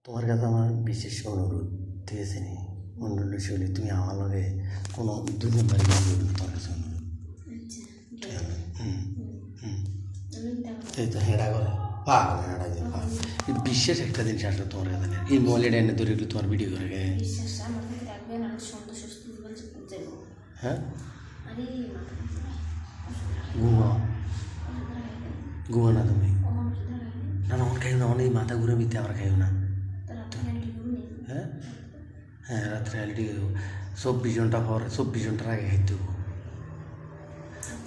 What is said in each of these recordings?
তোমার কাছে আমার বিশেষ অনুরোধ, ঠিক আছে নি? অনুরোধ শৈলী তুমি আমার লগে কোনো 2 নম্বরে তোমার কাছে অনুরোধ। এই তো হেঁড়া করে পাগল হেঁড়া দিয়ে পাগল। বিশেষ একটা জিনিস আসলে তোমার কাছে নেই, এই মোবাইলটা এনে ধরে একটু তোমার ভিডিও করে গে। হ্যাঁ ঘুমা ঘুমা না তুমি না না অন খাইও না, অনেক মাথা ঘুরে মিথ্যে আবার খাইও না। হ্যাঁ হ্যাঁ রাত্রে রিয়ালিটি 24 ঘন্টা পর 24 ঘন্টার আগে খাইতে হবো।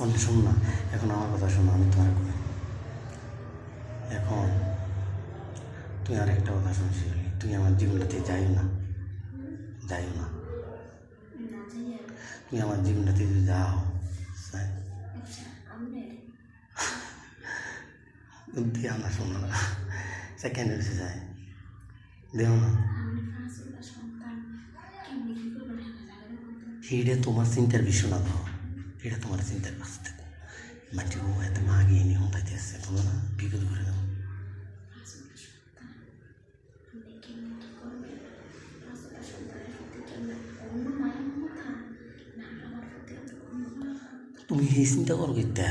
অন্য শোন না, এখন আমার কথা শোনো, আমি তোমার এখন তুই আর একটা কথা শুনছি, তুই আমার জীবনটাতে যাইও না, যাইও না, তুমি আমার জীবনটাতে যদি যাও দিয়া না, শোনো না, সেকেন্ড হচ্ছে যায় দেও না। এটা তোমার চিন্তার বিষয় না, দাও এটা তোমার চিন্তার বাঁচতে মাটি বউ এত মা গিয়ে নিয়ে হতাইতে আসছে, তোমরা না বিপদ করে দাও। তুমি এই চিন্তা করো কিতা,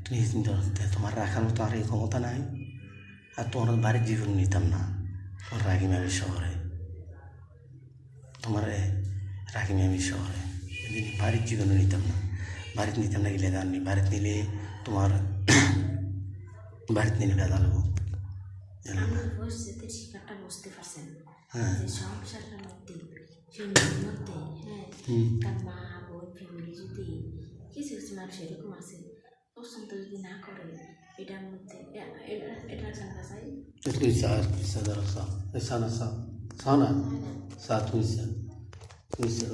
তুমি এই চিন্তা করতে তোমার রাখার মতো আর এই ক্ষমতা নাই। আর তোমার বাড়ির জীবন নিতাম না, তোমার রাগিমামি শহরে, তোমার রাগিমামি শহরে বাড়ির জীবনও নিতাম না। বাড়িতে নিতাম না গেলে জানি, বাড়িতে নিলে তোমার বাড়িতে নিলে বেদা লোক হ্যাঁ কিছু কিছু মানুষ এরকম আছে, পছন্দ যদি না করে এটার মধ্যে এটা জানতে চাই। তুই স্যার সাদা সানা সা সানা সা তুই স্যার